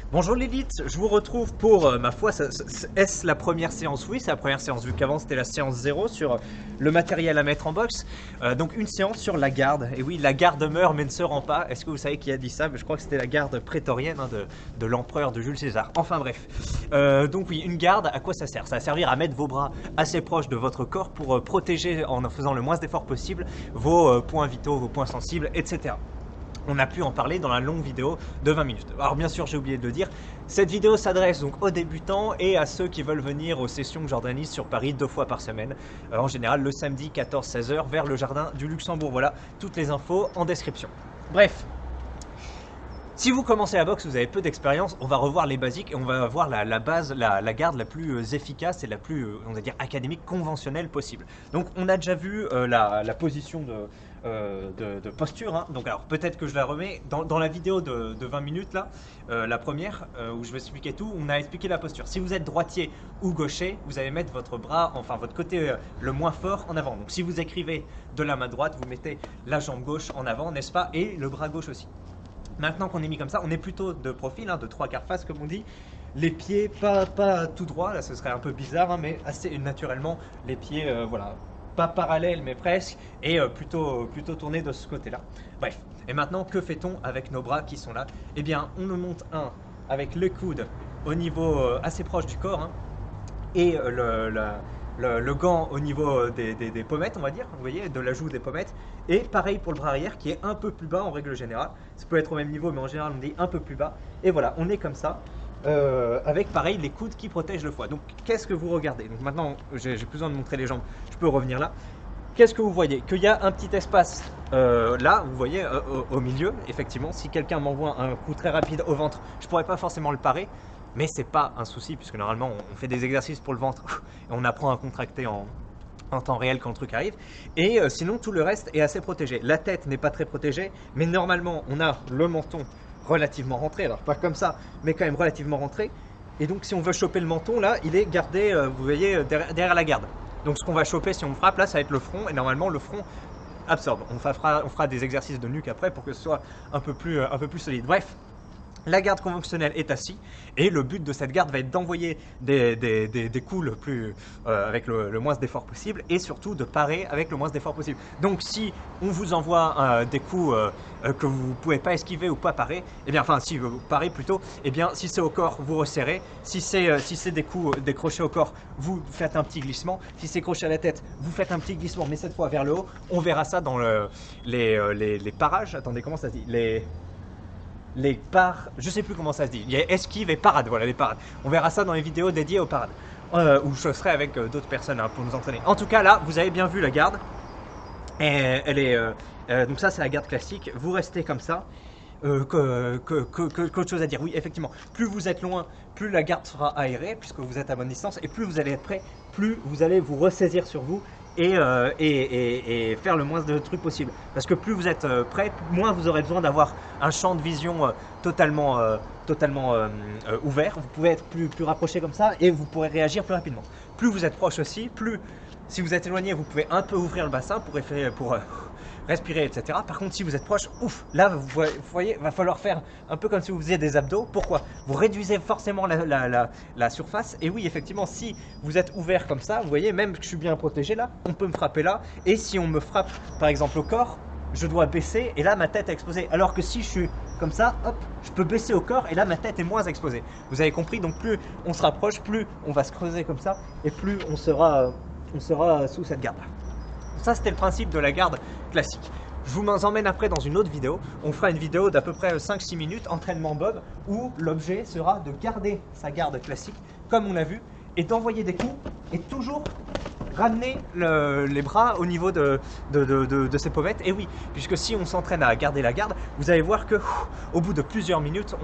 Bonjour l'élite, je vous retrouve pour, ma foi, est-ce la première séance? Oui, c'est la première séance, vu qu'avant c'était la séance 0 sur le matériel à mettre en box. Donc une séance sur la garde. Et oui, la garde meurt mais ne se rend pas. Est-ce que vous savez qui a dit ça? Je crois que c'était la garde prétorienne hein, de l'empereur de Jules César. Enfin bref. Donc oui, une garde, à quoi ça sert? Ça va servir à mettre vos bras assez proches de votre corps pour protéger, en faisant le moins d'efforts possible, vos points vitaux, vos points sensibles, etc. On a pu en parler dans la longue vidéo de 20 minutes. Alors bien sûr, j'ai oublié de le dire, cette vidéo s'adresse donc aux débutants et à ceux qui veulent venir aux sessions que j'organise sur Paris 2 fois par semaine. En général, le samedi 14-16h vers le jardin du Luxembourg. Voilà, toutes les infos en description. Bref, si vous commencez la boxe, vous avez peu d'expérience, on va revoir les basiques et on va voir la base, la garde la plus efficace et la plus, on va dire, académique, conventionnelle possible. Donc on a déjà vu la position de posture. Hein. Donc alors peut-être que je la remets dans la vidéo de 20 minutes là, la première où je vais expliquer tout, on a expliqué la posture. Si vous êtes droitier ou gaucher, vous allez mettre votre bras, enfin votre côté le moins fort en avant. Donc si vous écrivez de la main droite, vous mettez la jambe gauche en avant, n'est-ce pas, et le bras gauche aussi. Maintenant qu'on est mis comme ça, on est plutôt de profil, hein, de 3/4 face comme on dit. Les pieds pas tout droit, là ce serait un peu bizarre, hein, mais assez naturellement, les pieds, voilà, pas parallèles mais presque, et plutôt tournés de ce côté-là. Bref, et maintenant que fait-on avec nos bras qui sont là? Eh bien, on en monte un avec le coude au niveau assez proche du corps, hein, et le gant au niveau des pommettes, on va dire, vous voyez, de la joue des pommettes. Et pareil pour le bras arrière qui est un peu plus bas en règle générale. Ça peut être au même niveau, mais en général on dit un peu plus bas. Et voilà, on est comme ça, avec pareil les coudes qui protègent le foie. Donc qu'est-ce que vous regardez? Donc maintenant, j'ai plus besoin de montrer les jambes, je peux revenir là. Qu'est-ce que vous voyez? Qu'il y a un petit espace là, vous voyez, au milieu. Effectivement, si quelqu'un m'envoie un coup très rapide au ventre, je ne pourrais pas forcément le parer. Mais c'est pas un souci, puisque normalement on fait des exercices pour le ventre et on apprend à contracter en temps réel quand le truc arrive. Et sinon tout le reste est assez protégé. La tête n'est pas très protégée, mais normalement on a le menton relativement rentré, alors pas comme ça, mais quand même relativement rentré. Et donc si on veut choper le menton là, il est gardé, vous voyez, derrière la garde. Donc ce qu'on va choper si on frappe là, ça va être le front, et normalement le front absorbe. On fera des exercices de nuque après pour que ce soit un peu plus solide. Bref. La garde conventionnelle est assise et le but de cette garde va être d'envoyer des coups avec le moins d'efforts possible et surtout de parer avec le moins d'efforts possible. Donc si on vous envoie des coups que vous ne pouvez pas esquiver ou pas parer, eh bien, enfin si vous parez plutôt, eh bien si c'est au corps, vous resserrez. Si c'est des coups décrochés au corps, vous faites un petit glissement. Si c'est crochet à la tête, vous faites un petit glissement, mais cette fois vers le haut. On verra ça dans les parages. Attendez, comment ça se dit? Je sais plus comment ça se dit. Il y a esquive et parade, voilà les parades. On verra ça dans les vidéos dédiées aux parades, où je serai avec d'autres personnes hein, pour nous entraîner. En tout cas là, vous avez bien vu la garde. Et elle est, donc ça c'est la garde classique. Vous restez comme ça. Qu'autre chose à dire? Oui, effectivement, plus vous êtes loin, plus la garde sera aérée, puisque vous êtes à bonne distance, et plus vous allez être prêt, plus vous allez vous ressaisir sur vous et faire le moins de trucs possible. Parce que plus vous êtes prêt, moins vous aurez besoin d'avoir un champ de vision totalement ouvert. Vous pouvez être plus rapproché comme ça, et vous pourrez réagir plus rapidement. Plus vous êtes proche aussi, plus si vous êtes éloigné, vous pouvez un peu ouvrir le bassin pour respirer, etc. Par contre, si vous êtes proche, ouf, là, vous voyez, va falloir faire un peu comme si vous faisiez des abdos. Pourquoi? Vous réduisez forcément la surface. Et oui, effectivement, si vous êtes ouvert comme ça, vous voyez, même que je suis bien protégé là, on peut me frapper là. Et si on me frappe, par exemple, au corps, je dois baisser et là, ma tête est exposée. Alors que si je suis comme ça, hop, je peux baisser au corps et là, ma tête est moins exposée. Vous avez compris? Donc, plus on se rapproche, plus on va se creuser comme ça et plus on sera sous cette garde-là. Ça, c'était le principe de la garde classique. Je vous emmène après dans une autre vidéo. On fera une vidéo d'à peu près 5-6 minutes, entraînement Bob, où l'objet sera de garder sa garde classique, comme on l'a vu, et d'envoyer des coups, et toujours ramener les bras au niveau de ses pommettes. Et oui, puisque si on s'entraîne à garder la garde, vous allez voir que au bout de plusieurs minutes,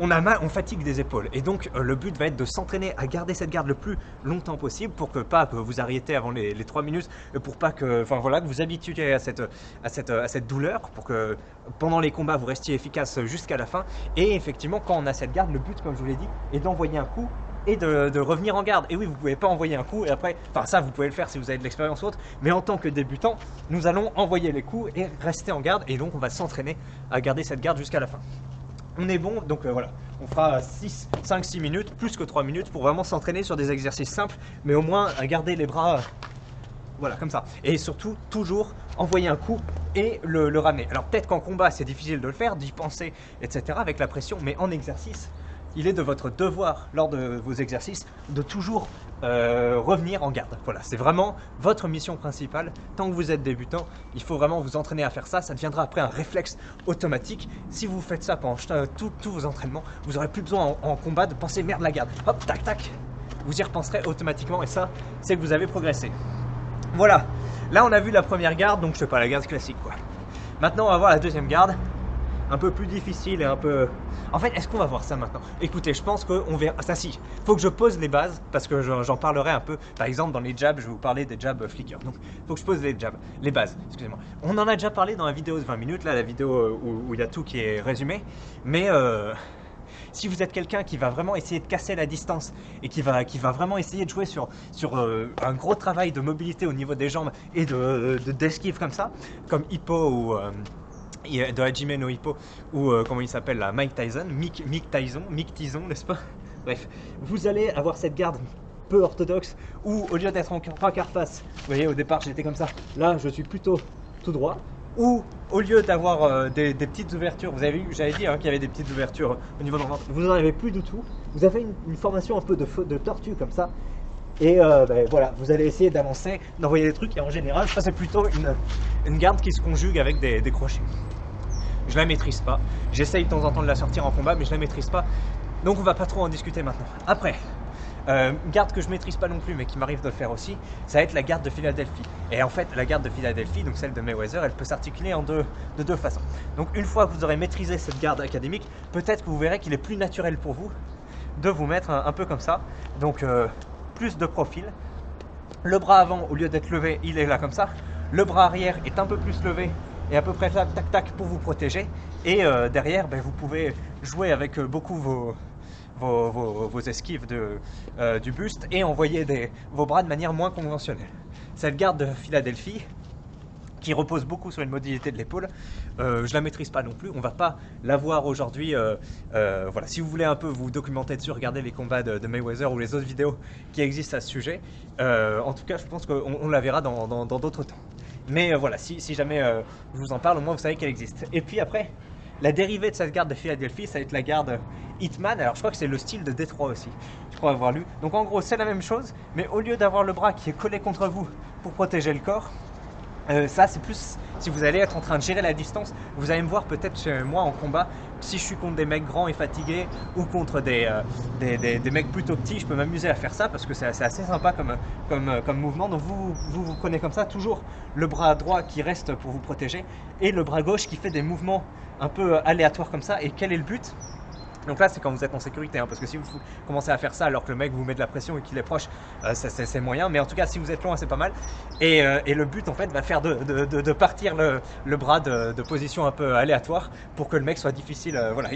on a mal, on fatigue des épaules. Et donc le but va être de s'entraîner à garder cette garde le plus longtemps possible pour que pas que vous arrêtez avant les 3 minutes, pour pas que, enfin voilà, que vous habituiez à cette douleur, pour que pendant les combats vous restiez efficace jusqu'à la fin. Et effectivement, quand on a cette garde, le but, comme je vous l'ai dit, est d'envoyer un coup et de revenir en garde. Et oui, vous pouvez pas envoyer un coup et après, enfin ça vous pouvez le faire si vous avez de l'expérience ou autre, mais en tant que débutant, nous allons envoyer les coups et rester en garde, et donc on va s'entraîner à garder cette garde jusqu'à la fin. On est bon, donc voilà, on fera 5-6 minutes, plus que 3 minutes pour vraiment s'entraîner sur des exercices simples, mais au moins garder les bras, voilà, comme ça. Et surtout, toujours envoyer un coup et le ramener. Alors peut-être qu'en combat, c'est difficile de le faire, d'y penser, etc. avec la pression, mais en exercice, il est de votre devoir, lors de vos exercices, de toujours revenir en garde. Voilà, c'est vraiment votre mission principale. Tant que vous êtes débutant, il faut vraiment vous entraîner à faire ça. Ça deviendra après un réflexe automatique. Si vous faites ça pendant tous vos entraînements, vous n'aurez plus besoin en combat de penser merde la garde. Hop, tac, tac. Vous y repenserez automatiquement et ça, c'est que vous avez progressé. Voilà, là on a vu la première garde, donc je fais pas la garde classique quoi. Maintenant on va voir la deuxième garde, un peu plus difficile et un peu... En fait, est-ce qu'on va voir ça maintenant? Écoutez, je pense qu'on verra... Ça si, faut que je pose les bases, parce que j'en parlerai un peu. Par exemple, dans les jabs, je vais vous parler des jabs flicker. Donc, faut que je pose les bases, excusez-moi. On en a déjà parlé dans la vidéo de 20 minutes, là, la vidéo où il y a tout qui est résumé. Mais... si vous êtes quelqu'un qui va vraiment essayer de casser la distance et qui va vraiment essayer de jouer sur un gros travail de mobilité au niveau des jambes et d'esquive comme ça, comme Hippo ou de Hajime no Hippo ou comment il s'appelle là, Mike Tyson, n'est-ce pas? Bref, vous allez avoir cette garde peu orthodoxe où au lieu d'être en trois quarts face, vous voyez au départ j'étais comme ça, là je suis plutôt tout droit. Ou au lieu d'avoir des petites ouvertures, vous avez vu, j'avais dit qu'il y avait des petites ouvertures au niveau de ventre, vous n'en avez plus du tout. Vous avez une formation un peu de tortue comme ça. Et voilà, vous allez essayer d'avancer, d'envoyer des trucs. Et en général, ça c'est plutôt une garde qui se conjugue avec des crochets. Je la maîtrise pas. J'essaye de temps en temps de la sortir en combat, mais je la maîtrise pas. Donc on va pas trop en discuter maintenant. Après, garde que je maîtrise pas non plus mais qui m'arrive de le faire aussi, ça va être la garde de Philadelphie. Et en fait la garde de Philadelphie, donc celle de Mayweather, elle peut s'articuler de deux façons. Donc une fois que vous aurez maîtrisé cette garde académique, peut-être que vous verrez qu'il est plus naturel pour vous de vous mettre un peu comme ça. Donc plus de profil. Le bras avant, au lieu d'être levé, il est là comme ça. Le bras arrière est un peu plus levé et à peu près là, tac tac, pour vous protéger. Et derrière, vous pouvez jouer avec beaucoup vos esquives du buste et envoyer vos bras de manière moins conventionnelle. Cette garde de Philadelphie, qui repose beaucoup sur une modalité de l'épaule, je la maîtrise pas non plus, on va pas la voir aujourd'hui. Voilà, si vous voulez un peu vous documenter dessus, regardez les combats de Mayweather ou les autres vidéos qui existent à ce sujet. En tout cas, je pense qu'on la verra dans d'autres temps. Mais voilà, si jamais je vous en parle, au moins vous savez qu'elle existe. Et puis après, la dérivée de cette garde de Philadelphie, ça va être la garde Hitman. Alors je crois que c'est le style de Détroit aussi, je crois avoir lu. Donc en gros c'est la même chose, mais au lieu d'avoir le bras qui est collé contre vous pour protéger le corps, ça c'est plus si vous allez être en train de gérer la distance. Vous allez me voir peut-être chez moi en combat, si je suis contre des mecs grands et fatigués ou contre des mecs plutôt petits, je peux m'amuser à faire ça parce que c'est assez sympa comme mouvement. Donc vous prenez comme ça, toujours le bras droit qui reste pour vous protéger et le bras gauche qui fait des mouvements un peu aléatoires comme ça. Et quel est le but? Donc là c'est quand vous êtes en sécurité, parce que si vous commencez à faire ça alors que le mec vous met de la pression et qu'il est proche, c'est moyen, mais en tout cas si vous êtes loin c'est pas mal. Et le but en fait va faire de partir le bras de position un peu aléatoire pour que le mec soit difficile, voilà,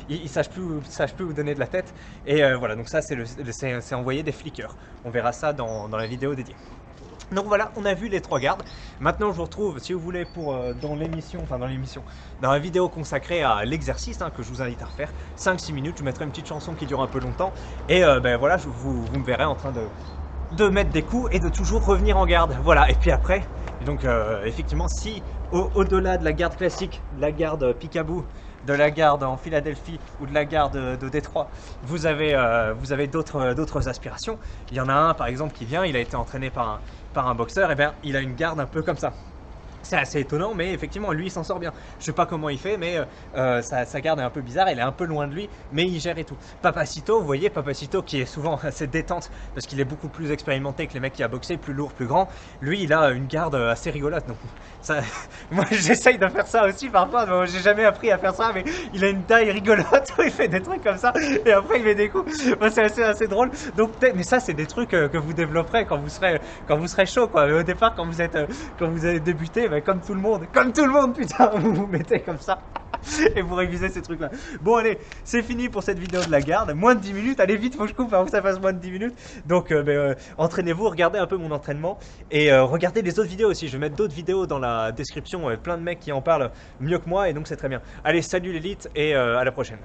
il sache plus où vous donner de la tête. Et voilà, donc ça c'est envoyer des flickers, on verra ça dans la vidéo dédiée. Donc voilà, on a vu les trois gardes. Maintenant je vous retrouve, si vous voulez, dans la vidéo consacrée à l'exercice que je vous invite à refaire, 5-6 minutes, je mettrai une petite chanson qui dure un peu longtemps. Et voilà, vous me verrez en train de mettre des coups et de toujours revenir en garde. Voilà, et puis après, donc effectivement, si au-delà de la garde classique, de la garde Picaboo, de la garde en Philadelphie ou de la garde de Détroit, vous avez d'autres aspirations. Il y en a un par exemple qui vient, il a été entraîné par un boxeur, et bien il a une garde un peu comme ça. C'est assez étonnant, mais effectivement, lui, il s'en sort bien. Je sais pas comment il fait, mais sa garde est un peu bizarre, elle est un peu loin de lui, mais il gère et tout. Papacito, vous voyez, Papacito qui est souvent assez détente, parce qu'il est beaucoup plus expérimenté que les mecs qui a boxé, plus lourd, plus grand. Lui, il a une garde assez rigolote. Donc, ça, moi, j'essaye de faire ça aussi parfois. Bon, j'ai jamais appris à faire ça, mais il a une taille rigolote où il fait des trucs comme ça, et après il met des coups. Bon, c'est assez drôle. Donc, mais ça, c'est des trucs que vous développerez quand vous serez chaud, quoi. Mais au départ, quand vous avez débuté, comme tout le monde, putain, vous vous mettez comme ça. Et vous révisez ces trucs là. Bon allez, c'est fini pour cette vidéo de la garde. Moins de 10 minutes, allez vite, faut que je coupe avant que ça fasse moins de 10 minutes. Donc entraînez-vous, regardez un peu mon entraînement. Et regardez les autres vidéos aussi. Je vais mettre d'autres vidéos dans la description, plein de mecs qui en parlent mieux que moi. Et donc c'est très bien. Allez, salut l'élite et à la prochaine.